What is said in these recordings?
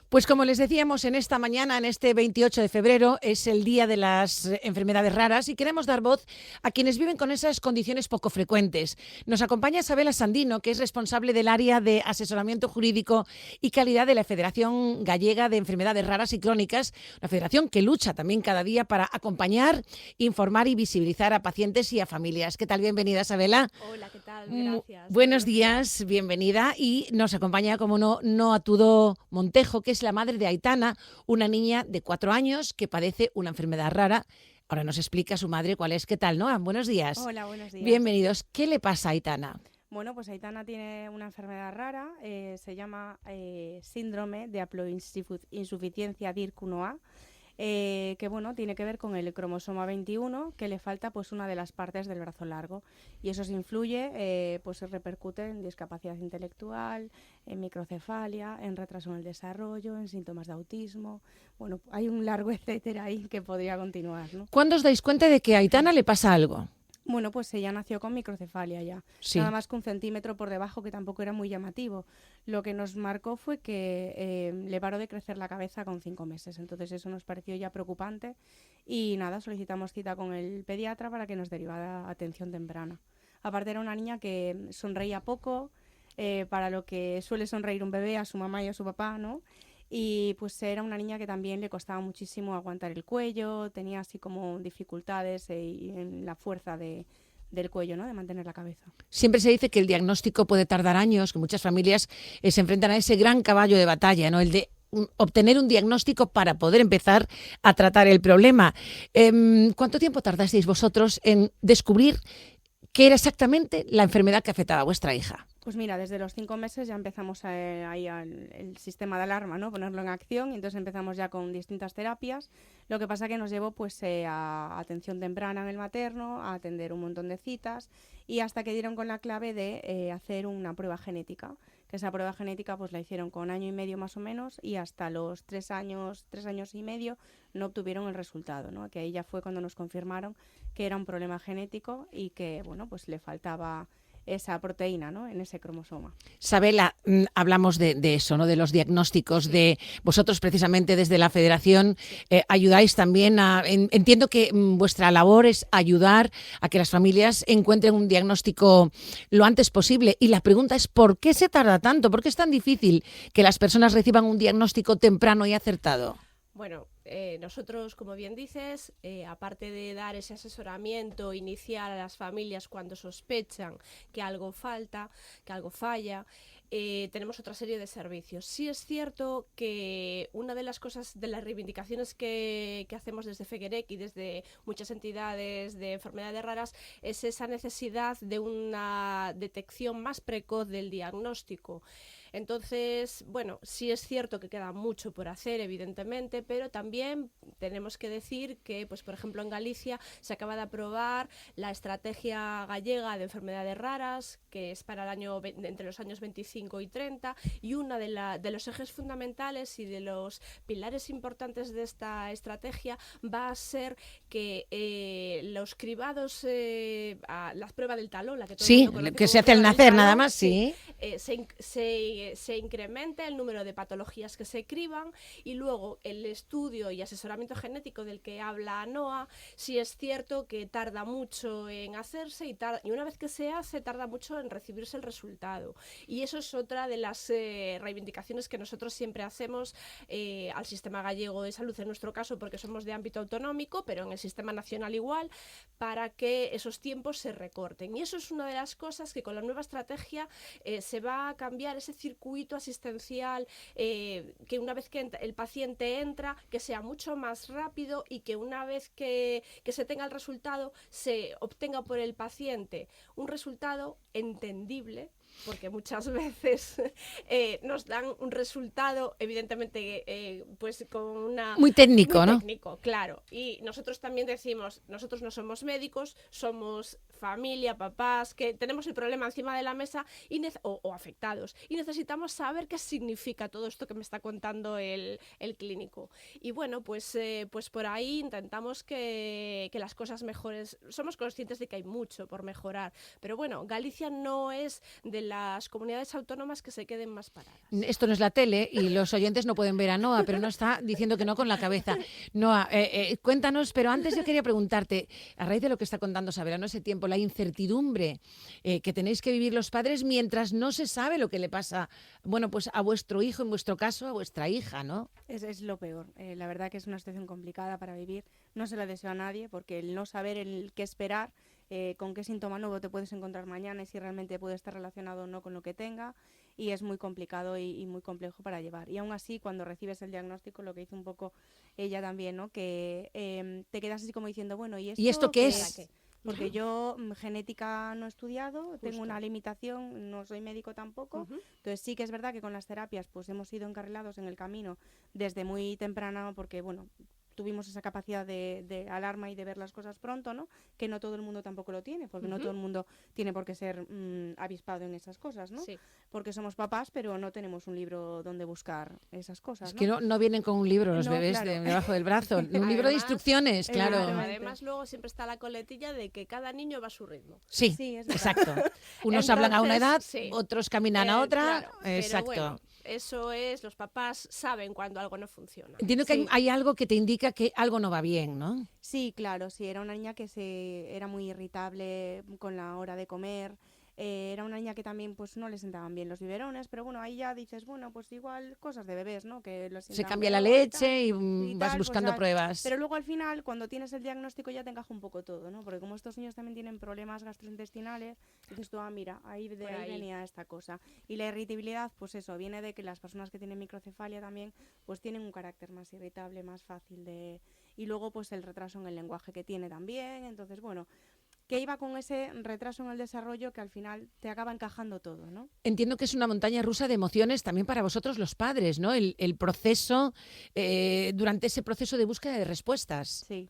Pues como les decíamos en esta mañana, en este 28 de febrero, es el Día de las Enfermedades Raras y queremos dar voz a quienes viven con esas condiciones poco frecuentes. Nos acompaña Isabela Sandino, que es responsable del área de asesoramiento jurídico y calidad de la Federación Gallega de Enfermedades Raras y Crónicas, una federación que lucha también cada día para acompañar, informar y visibilizar a pacientes y a familias. ¿Qué tal? Bienvenida, Isabela. Hola, ¿qué tal? Gracias. Buenos días, bienvenida. Y nos acompaña, como no Atudo Montejo, que es la madre de Aitana, una niña de 4 años que padece una enfermedad rara. Ahora nos explica su madre cuál es. ¿Qué tal, Noa? Buenos días. Hola, buenos días. Bienvenidos. ¿Qué le pasa a Aitana? Bueno, pues Aitana tiene una enfermedad rara, se llama síndrome de haploinsuficiencia DIRC1A, que bueno, tiene que ver con el cromosoma 21, que le falta pues una de las partes del brazo largo. Y eso se influye, pues se repercute en discapacidad intelectual, en microcefalia, en retraso en el desarrollo, en síntomas de autismo. Bueno, hay un largo etcétera ahí que podría continuar, ¿no? ¿Cuándo os dais cuenta de que a Aitana le pasa algo? Bueno, pues ella nació con microcefalia ya, Sí. nada más que 1 centímetro por debajo, que tampoco era muy llamativo. Lo que nos marcó fue que le paró de crecer la cabeza con 5 meses, entonces eso nos pareció ya preocupante y nada, solicitamos cita con el pediatra para que nos derivara a atención temprana. Aparte era una niña que sonreía poco, para lo que suele sonreír un bebé a su mamá y a su papá, ¿no? Y pues era una niña que también le costaba muchísimo aguantar el cuello, tenía así como dificultades en la fuerza del cuello, ¿no? De mantener la cabeza. Siempre se dice que el diagnóstico puede tardar años, que muchas familias se enfrentan a ese gran caballo de batalla, ¿no? El de obtener un diagnóstico para poder empezar a tratar el problema. ¿Cuánto tiempo tardasteis vosotros en descubrir qué era exactamente la enfermedad que afectaba a vuestra hija? Pues mira, desde los 5 meses ya empezamos ahí el sistema de alarma, ¿no? Ponerlo en acción, y entonces empezamos ya con distintas terapias. Lo que pasa que nos llevó pues a atención temprana en el materno, a atender un montón de citas y hasta que dieron con la clave de hacer una prueba genética, que esa prueba genética pues la hicieron con 1 año y medio más o menos y hasta los 3 años y medio no obtuvieron el resultado, ¿no? Que ahí ya fue cuando nos confirmaron que era un problema genético y que, bueno, pues le faltaba esa proteína, ¿no? En ese cromosoma. Isabela, hablamos de eso, ¿no? De los diagnósticos, de vosotros precisamente desde la Federación ayudáis también entiendo que vuestra labor es ayudar a que las familias encuentren un diagnóstico lo antes posible. Y la pregunta es, ¿por qué se tarda tanto? ¿Por qué es tan difícil que las personas reciban un diagnóstico temprano y acertado? Bueno, nosotros, como bien dices, aparte de dar ese asesoramiento inicial a las familias cuando sospechan que algo falta, que algo falla, tenemos otra serie de servicios. Sí es cierto que una de las cosas, de las reivindicaciones que hacemos desde FEGEREC y desde muchas entidades de enfermedades raras es esa necesidad de una detección más precoz del diagnóstico. Entonces, bueno, sí es cierto que queda mucho por hacer, evidentemente, pero también tenemos que decir que, pues, por ejemplo, en Galicia se acaba de aprobar la estrategia gallega de enfermedades raras, que es para el año entre los años 25 y 30, y una de los ejes fundamentales y de los pilares importantes de esta estrategia va a ser que los cribados, las pruebas del talón, la que todo el Sí, mundo conoce que se como hace al prueba del nacer talón, nada más, sí. se incrementa el número de patologías que se criban y luego el estudio y asesoramiento genético del que habla Noa, sí es cierto que tarda mucho en hacerse y una vez que se hace tarda mucho en recibirse el resultado. Y eso es otra de las reivindicaciones que nosotros siempre hacemos al sistema gallego de salud, en nuestro caso porque somos de ámbito autonómico, pero en el sistema nacional igual, para que esos tiempos se recorten. Y eso es una de las cosas que con la nueva estrategia se va a cambiar ese circuito asistencial, que una vez que el paciente entra, que sea mucho más rápido y que una vez que se tenga el resultado, se obtenga por el paciente un resultado entendible, porque muchas veces nos dan un resultado, evidentemente, pues con una... Muy técnico, muy ¿no? técnico, claro. Y nosotros también decimos, nosotros no somos médicos, somos familia, papás, que tenemos el problema encima de la mesa o afectados. Y necesitamos saber qué significa todo esto que me está contando el clínico. Y bueno, pues por ahí intentamos que las cosas mejores. Somos conscientes de que hay mucho por mejorar. Pero bueno, Galicia no es de en las comunidades autónomas que se queden más paradas. Esto no es la tele y los oyentes no pueden ver a Noa, pero no está diciendo que no con la cabeza. Noa, cuéntanos, pero antes yo quería preguntarte, a raíz de lo que está contando Sabela, ¿no? Ese tiempo, la incertidumbre que tenéis que vivir los padres mientras no se sabe lo que le pasa, bueno, pues a vuestro hijo, en vuestro caso, a vuestra hija, ¿no? Es lo peor. La verdad que es una situación complicada para vivir. No se la deseo a nadie porque el no saber el qué esperar, con qué síntoma nuevo te puedes encontrar mañana y si realmente puede estar relacionado o no con lo que tenga, y es muy complicado y muy complejo para llevar. Y aún así, cuando recibes el diagnóstico, lo que hizo un poco ella también, ¿no? Que te quedas así como diciendo, bueno, ¿Y esto qué es? Porque yo genética no he estudiado, tengo una limitación, no soy médico tampoco, entonces sí que es verdad que con las terapias pues hemos ido encarrilados en el camino desde muy temprana, porque bueno, tuvimos esa capacidad de alarma y de ver las cosas pronto, ¿no? Que no todo el mundo tampoco lo tiene, porque no todo el mundo tiene por qué ser avispado en esas cosas, ¿no? Sí. Porque somos papás, pero no tenemos un libro donde buscar esas cosas, Es ¿no? que no vienen con un libro los No, bebés claro. debajo del brazo, un libro de instrucciones, claro. Además, luego siempre está la coletilla de que cada niño va a su ritmo. Sí, Sí, es verdad. exacto. Unos Entonces, hablan a una edad, sí. otros caminan a otra, Claro, pero exacto. bueno, eso es, los papás saben cuando algo no funciona. Entiendo que Sí. hay algo que te indica que algo no va bien, ¿no? Sí, claro, sí, era una niña que era muy irritable con la hora de comer, era una niña que también pues no le sentaban bien los biberones, pero bueno, ahí ya dices, bueno, pues igual cosas de bebés, ¿no? Que los Se sientan cambia la peor y leche y vas tal, buscando pues, pruebas. pero luego al final, cuando tienes el diagnóstico ya te encaja un poco todo, ¿no? Porque como estos niños también tienen problemas gastrointestinales, dices tú, mira, ahí venía esta cosa. Y la irritabilidad, pues eso, viene de que las personas que tienen microcefalia también, pues tienen un carácter más irritable, más fácil de... Y luego pues el retraso en el lenguaje que tiene también, entonces bueno, que iba con ese retraso en el desarrollo que al final te acaba encajando todo, ¿no? Entiendo que es una montaña rusa de emociones también para vosotros los padres, ¿no? El proceso, durante ese proceso de búsqueda de respuestas. Sí,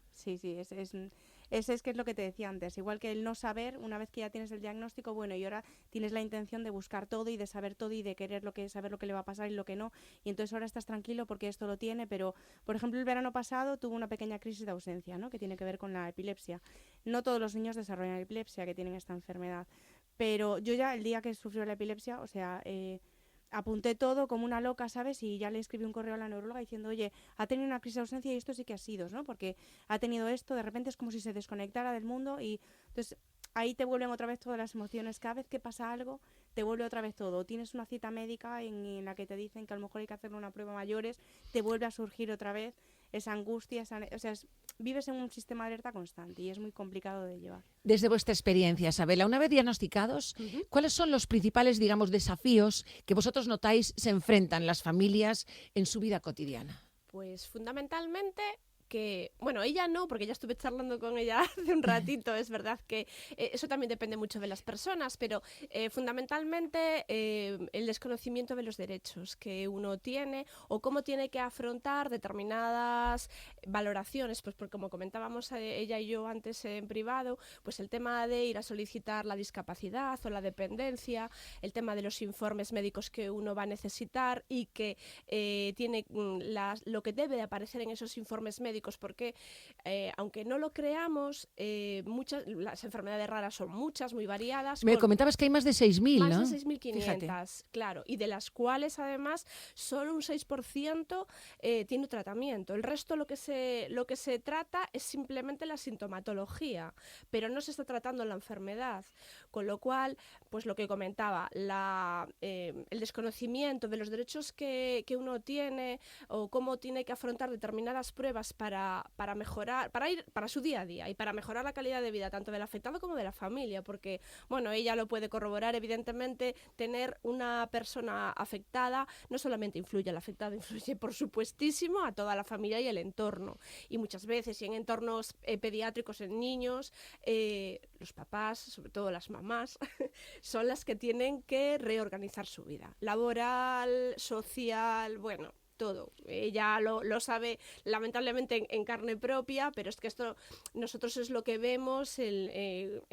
es que es lo que te decía antes, igual que el no saber, una vez que ya tienes el diagnóstico, bueno, y ahora tienes la intención de buscar todo y de saber todo y de querer saber lo que le va a pasar y lo que no, y entonces ahora estás tranquilo porque esto lo tiene, pero por ejemplo el verano pasado tuvo una pequeña crisis de ausencia, ¿no? Que tiene que ver con la epilepsia. No todos los niños desarrollan epilepsia, que tienen esta enfermedad, pero yo ya el día que sufrió la epilepsia, o sea, apunté todo como una loca, ¿sabes? Y ya le escribí un correo a la neuróloga diciendo, oye, ha tenido una crisis de ausencia y esto sí que ha sido, ¿no? Porque ha tenido esto, de repente es como si se desconectara del mundo y entonces ahí te vuelven otra vez todas las emociones. Cada vez que pasa algo, te vuelve otra vez todo. Tienes una cita médica en la que te dicen que a lo mejor hay que hacerle una prueba mayores, te vuelve a surgir otra vez esa angustia, o sea, vives en un sistema de alerta constante y es muy complicado de llevar. Desde vuestra experiencia, Sabela, una vez diagnosticados, ¿cuáles son los principales, digamos, desafíos que vosotros notáis se enfrentan las familias en su vida cotidiana? Pues fundamentalmente que, bueno, ella no, porque ya estuve charlando con ella hace un ratito, es verdad que eso también depende mucho de las personas, pero fundamentalmente el desconocimiento de los derechos que uno tiene o cómo tiene que afrontar determinadas valoraciones, pues porque como comentábamos ella y yo antes en privado, pues el tema de ir a solicitar la discapacidad o la dependencia, el tema de los informes médicos que uno va a necesitar y que tiene lo que debe de aparecer en esos informes médicos, porque aunque no lo creamos, las enfermedades raras son muchas, muy variadas. Me comentabas que hay más de 6.000, ¿no? Más de 6.500, claro, y de las cuales además solo un 6% tiene tratamiento. El resto lo que se trata es simplemente la sintomatología, pero no se está tratando la enfermedad, con lo cual, pues lo que comentaba, el desconocimiento de los derechos que uno tiene o cómo tiene que afrontar determinadas pruebas para mejorar, para su día a día y para mejorar la calidad de vida tanto del afectado como de la familia, porque, bueno, ella lo puede corroborar, evidentemente, tener una persona afectada no solamente influye al afectado, influye por supuestísimo a toda la familia y el entorno. Y muchas veces, y en entornos pediátricos en niños, los papás, sobre todo las mamás, son las que tienen que reorganizar su vida laboral, social, bueno, todo. Ella lo sabe lamentablemente en carne propia, pero es que esto nosotros es lo que vemos en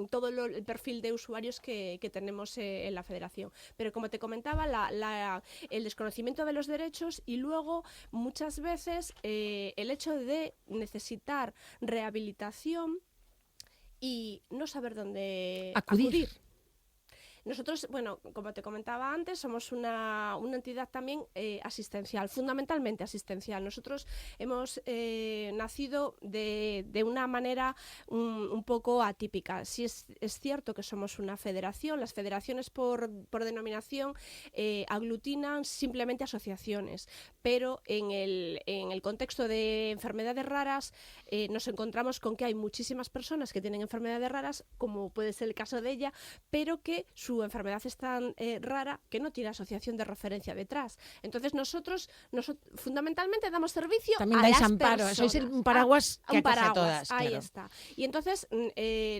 todo el perfil de usuarios que tenemos en la federación. Pero como te comentaba, el desconocimiento de los derechos y luego muchas veces el hecho de necesitar rehabilitación y no saber dónde acudir. Nosotros, bueno, como te comentaba antes, somos una entidad también asistencial, fundamentalmente asistencial. Nosotros hemos nacido de una manera un poco atípica. Sí es cierto que somos una federación. Las federaciones por denominación aglutinan simplemente asociaciones, pero en el contexto de enfermedades raras nos encontramos con que hay muchísimas personas que tienen enfermedades raras, como puede ser el caso de ella, pero que su enfermedad es tan rara que no tiene asociación de referencia detrás. Entonces nosotros fundamentalmente damos servicio también a dais las amparo, personas. sois un paraguas que un acoge a paraguas, todas. ahí Claro. está. Y entonces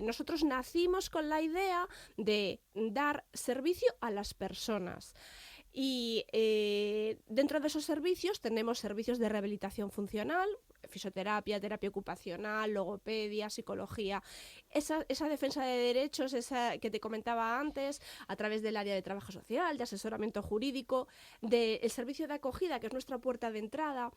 nosotros nacimos con la idea de dar servicio a las personas. Y dentro de esos servicios tenemos servicios de rehabilitación funcional, fisioterapia, terapia ocupacional, logopedia, psicología. Esa defensa de derechos, esa que te comentaba antes, a través del área de trabajo social, de asesoramiento jurídico, del servicio de acogida, que es nuestra puerta de entrada,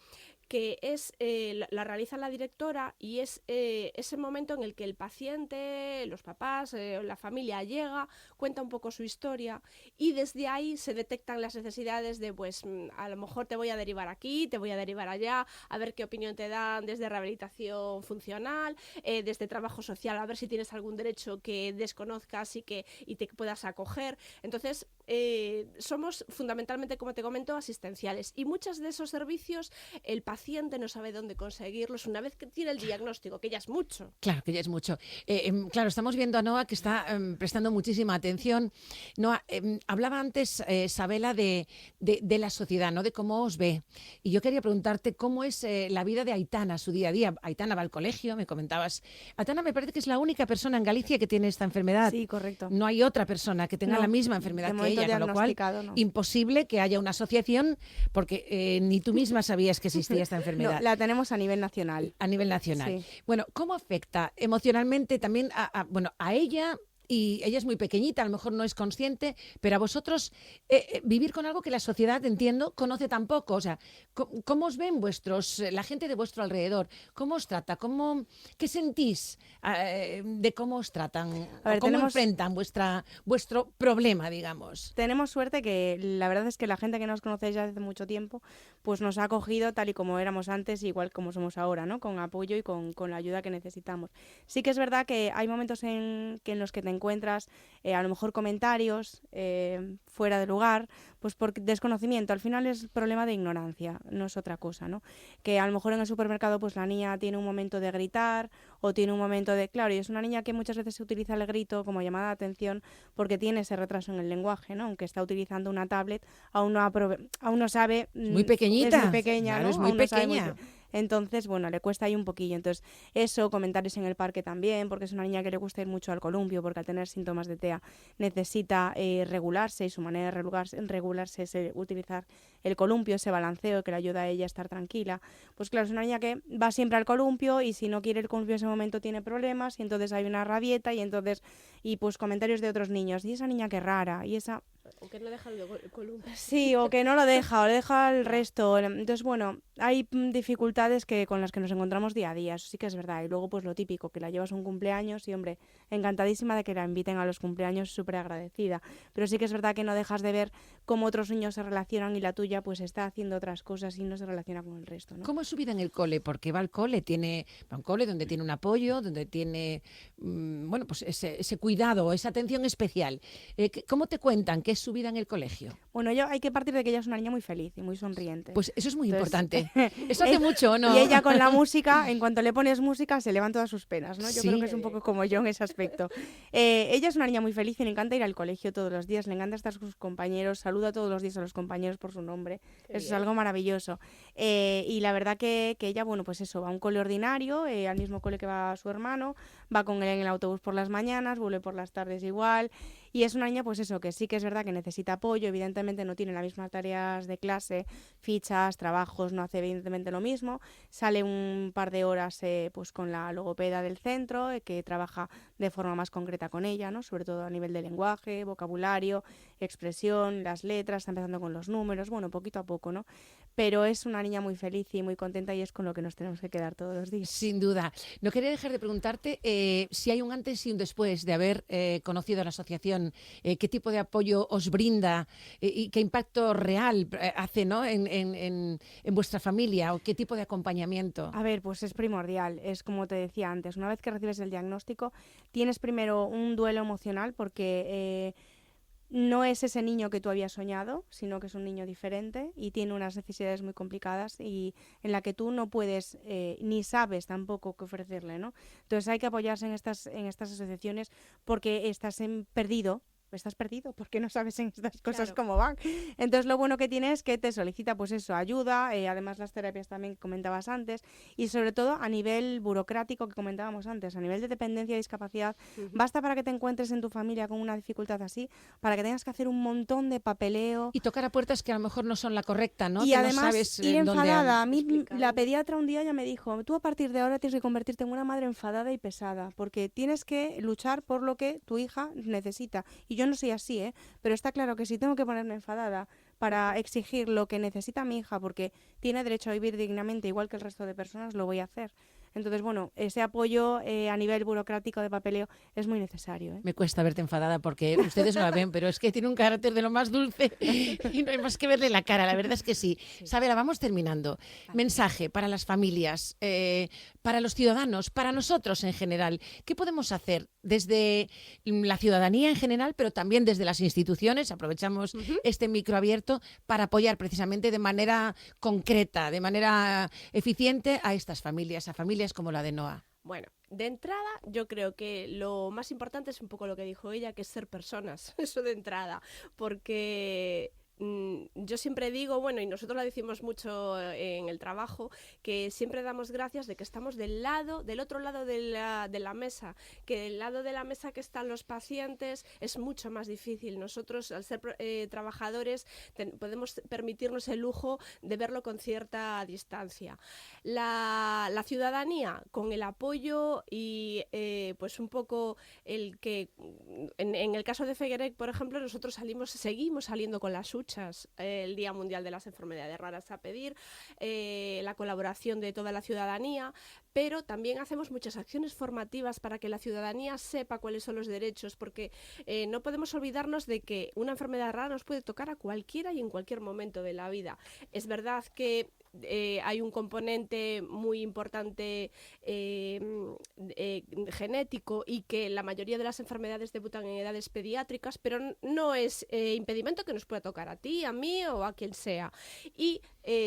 que es la realiza la directora, y es ese momento en el que el paciente, los papás, la familia llega, cuenta un poco su historia, y desde ahí se detectan las necesidades de, pues, a lo mejor te voy a derivar aquí, te voy a derivar allá, a ver qué opinión te dan desde rehabilitación funcional, desde trabajo social, a ver si tienes algún derecho que desconozcas y te puedas acoger. Entonces, somos fundamentalmente, como te comento, asistenciales, y muchos de esos servicios el paciente no sabe dónde conseguirlos una vez que tiene el diagnóstico, que ya es mucho. Claro, que ya es mucho. Claro, estamos viendo a Noa que está prestando muchísima atención. Noa, hablaba antes, Sabela, de la sociedad, ¿no? De cómo os ve. Y yo quería preguntarte cómo es la vida de Aitana, su día a día. Aitana va al colegio, me comentabas. Aitana me parece que es la única persona en Galicia que tiene esta enfermedad. Sí, correcto. No hay otra persona que tenga la misma enfermedad que ella, con lo cual no. imposible que haya una asociación, porque ni tú misma sabías que existía esta enfermedad. No, la tenemos a nivel nacional. A nivel nacional. Sí. Bueno, ¿cómo afecta emocionalmente también a ella? Y ella es muy pequeñita, a lo mejor no es consciente, pero a vosotros vivir con algo que la sociedad, entiendo, conoce tan poco. O sea, ¿cómo os ven la gente de vuestro alrededor? ¿Cómo os trata? ¿Qué sentís de cómo os tratan? A ver, ¿Cómo enfrentan vuestro problema, digamos? Tenemos suerte que la verdad es que la gente que nos conoce ya desde mucho tiempo, pues nos ha acogido tal y como éramos antes, igual como somos ahora, ¿no? Con apoyo y con la ayuda que necesitamos. Sí que es verdad que hay momentos en los que te encuentras a lo mejor comentarios fuera de lugar, pues por desconocimiento. Al final es problema de ignorancia, no es otra cosa, ¿no? Que a lo mejor en el supermercado pues la niña tiene un momento de gritar o tiene un momento de... Claro, y es una niña que muchas veces se utiliza el grito como llamada de atención porque tiene ese retraso en el lenguaje, ¿no? Aunque está utilizando una tablet, aún no sabe... Muy pequeñita. Es muy pequeña, claro, ¿no? es muy Aún no sabe pequeña. Entonces, bueno, le cuesta ahí un poquillo. Entonces, eso, comentarios en el parque también, porque es una niña que le gusta ir mucho al columpio, porque al tener síntomas de TEA necesita regularse, y su manera de regularse es utilizar el columpio, ese balanceo que le ayuda a ella a estar tranquila. Pues claro, es una niña que va siempre al columpio y si no quiere el columpio en ese momento tiene problemas y entonces hay una rabieta y pues comentarios de otros niños. Y esa niña qué rara, y esa... O que no deja el columpio. Sí, o que no lo deja, o le deja el resto. Entonces, bueno, hay dificultades con las que nos encontramos día a día, eso sí que es verdad. Y luego, pues lo típico, que la llevas a un cumpleaños y, hombre, encantadísima de que la inviten a los cumpleaños, súper agradecida. Pero sí que es verdad que no dejas de ver cómo otros niños se relacionan y la tuya, pues, está haciendo otras cosas y no se relaciona con el resto, ¿no? ¿Cómo es su vida en el cole? Porque va al cole, va a un cole donde tiene un apoyo, donde tiene, bueno, pues ese cuidado, esa atención especial. ¿Cómo te cuentan qué es su vida en el colegio? Bueno, hay que partir de que ella es una niña muy feliz y muy sonriente. Pues eso es muy Entonces, importante. Eso hace mucho, ¿no? Y ella con la música, en cuanto le pones música, se le van todas sus penas, ¿no? Yo Sí. creo que es un poco como yo en ese aspecto. Ella es una niña muy feliz y le encanta ir al colegio todos los días, le encanta estar con sus compañeros, saluda todos los días a los compañeros por su nombre. Qué Eso es bien. algo maravilloso. Y la verdad que ella, bueno, pues eso, va a un cole ordinario, al mismo cole que va su hermano, va con él en el autobús por las mañanas, vuelve por las tardes igual. Y es una niña, pues eso, que sí que es verdad que necesita apoyo, evidentemente no tiene las mismas tareas de clase, fichas, trabajos, no hace evidentemente lo mismo. Sale un par de horas pues con la logopeda del centro, que trabaja de forma más concreta con ella, ¿no? Sobre todo a nivel de lenguaje, vocabulario, expresión, las letras, está empezando con los números, bueno, poquito a poco, ¿no? Pero es una niña muy feliz y muy contenta y es con lo que nos tenemos que quedar todos los días. Sin duda. No quería dejar de preguntarte si hay un antes y un después de haber conocido a la asociación, qué tipo de apoyo os brinda y qué impacto real hace, ¿no? en vuestra familia, o qué tipo de acompañamiento. A ver, pues es primordial. Es como te decía antes, una vez que recibes el diagnóstico, tienes primero un duelo emocional porque no es ese niño que tú habías soñado, sino que es un niño diferente y tiene unas necesidades muy complicadas y en la que tú no puedes ni sabes tampoco qué ofrecerle, ¿no? Entonces hay que apoyarse en estas asociaciones porque estás perdido porque no sabes en estas cosas Claro. cómo van. Entonces lo bueno que tiene es que te solicita pues eso, ayuda, además las terapias también que comentabas antes y sobre todo a nivel burocrático que comentábamos antes, a nivel de dependencia y discapacidad, basta para que te encuentres en tu familia con una dificultad así, para que tengas que hacer un montón de papeleo. Y tocar a puertas que a lo mejor no son la correcta, ¿no? Y Que además no sabes ir en dónde enfadada. A mí explicar. la pediatra un día ya me dijo, tú a partir de ahora tienes que convertirte en una madre enfadada y pesada, porque tienes que luchar por lo que tu hija necesita. Y yo no soy así, pero está claro que si tengo que ponerme enfadada para exigir lo que necesita mi hija, porque tiene derecho a vivir dignamente igual que el resto de personas, lo voy a hacer. Entonces, bueno, ese apoyo a nivel burocrático de papeleo es muy necesario. Me cuesta verte enfadada porque ustedes no la ven, pero es que tiene un carácter de lo más dulce y no hay más que verle la cara, la verdad es que sí. Sabela, vamos terminando. Mensaje para las familias, para los ciudadanos, para nosotros en general. ¿Qué podemos hacer desde la ciudadanía en general, pero también desde las instituciones? Aprovechamos este micro abierto para apoyar precisamente de manera concreta, de manera eficiente a estas familias, a familias como la de Noa. Bueno, de entrada yo creo que lo más importante es un poco lo que dijo ella, que es ser personas, eso de entrada, porque yo siempre digo, bueno, y nosotros lo decimos mucho en el trabajo, que siempre damos gracias de que estamos del otro lado de la mesa, que del lado de la mesa que están los pacientes es mucho más difícil. Nosotros, al ser trabajadores, podemos permitirnos el lujo de verlo con cierta distancia. La ciudadanía, con el apoyo y pues un poco el que, en el caso de Feguerec, por ejemplo, nosotros seguimos saliendo con las huchas el Día Mundial de las Enfermedades Raras a pedir la colaboración de toda la ciudadanía, pero también hacemos muchas acciones formativas para que la ciudadanía sepa cuáles son los derechos, porque no podemos olvidarnos de que una enfermedad rara nos puede tocar a cualquiera y en cualquier momento de la vida. Es verdad que hay un componente muy importante genético y que la mayoría de las enfermedades debutan en edades pediátricas, pero no es impedimento que nos pueda tocar a ti, a mí o a quien sea. Y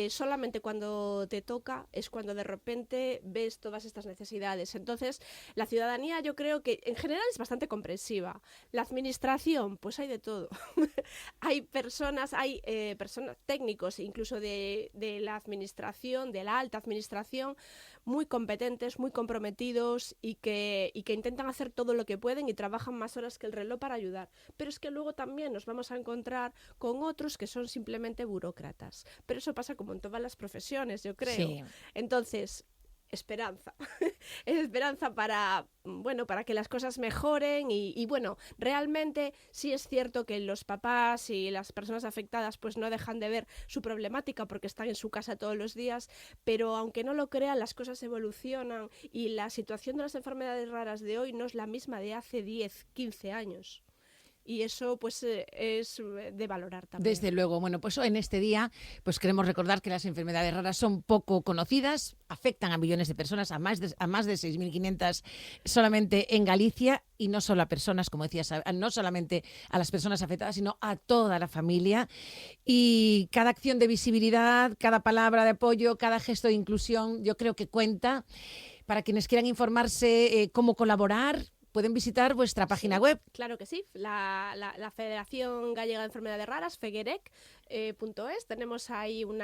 solamente cuando te toca es cuando de repente ves todas estas necesidades. Entonces, la ciudadanía yo creo que en general es bastante comprensiva. La administración, pues hay de todo. Hay personas técnicos, incluso de la administración, de la alta administración, muy competentes, muy comprometidos y que intentan hacer todo lo que pueden y trabajan más horas que el reloj para ayudar. Pero es que luego también nos vamos a encontrar con otros que son simplemente burócratas. Pero eso pasa como en todas las profesiones, yo creo. Sí. Entonces, esperanza. Es esperanza para que las cosas mejoren y bueno, realmente sí es cierto que los papás y las personas afectadas pues no dejan de ver su problemática porque están en su casa todos los días, pero aunque no lo crean, las cosas evolucionan y la situación de las enfermedades raras de hoy no es la misma de hace 10, 15 años. Y eso pues es de valorar también. Desde luego. Bueno, pues en este día pues queremos recordar que las enfermedades raras son poco conocidas, afectan a millones de personas, a más de 6.500 solamente en Galicia, y no solo a personas, como decías, no solamente a las personas afectadas, sino a toda la familia. Y cada acción de visibilidad, cada palabra de apoyo, cada gesto de inclusión, yo creo que cuenta. Para quienes quieran informarse cómo colaborar, pueden visitar vuestra página web. Claro que sí, la Federación Gallega de Enfermedades Raras, Feguerec, Tenemos ahí un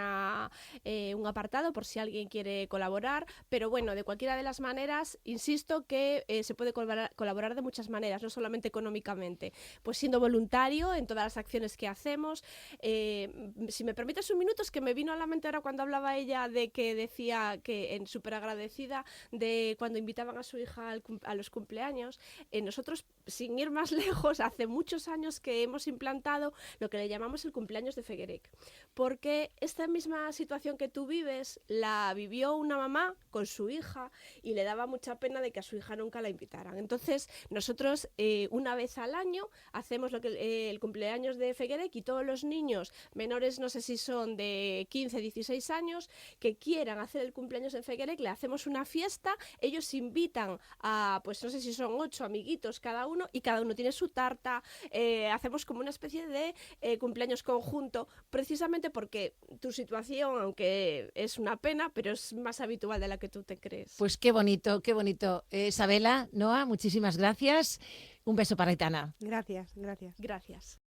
apartado por si alguien quiere colaborar, pero bueno, de cualquiera de las maneras, insisto que se puede colaborar de muchas maneras, no solamente económicamente, pues siendo voluntario en todas las acciones que hacemos. Si me permites un minuto, es que me vino a la mente ahora cuando hablaba ella de que decía que súper agradecida de cuando invitaban a su hija a los cumpleaños. Nosotros, sin ir más lejos, hace muchos años que hemos implantado lo que le llamamos el cumpleaños de Fegerec, porque esta misma situación que tú vives la vivió una mamá con su hija y le daba mucha pena de que a su hija nunca la invitaran. Entonces nosotros una vez al año hacemos el cumpleaños de Fegerec, y todos los niños menores, no sé si son de 15, 16 años, que quieran hacer el cumpleaños de Fegerec, le hacemos una fiesta, ellos invitan a, pues no sé si son 8 amiguitos cada uno, y cada uno tiene su tarta, hacemos como una especie de cumpleaños conjunto, precisamente porque tu situación, aunque es una pena, pero es más habitual de la que tú te crees. Pues qué bonito, qué bonito. Sabela, Noa, muchísimas gracias. Un beso para Aitana. Gracias, gracias. Gracias.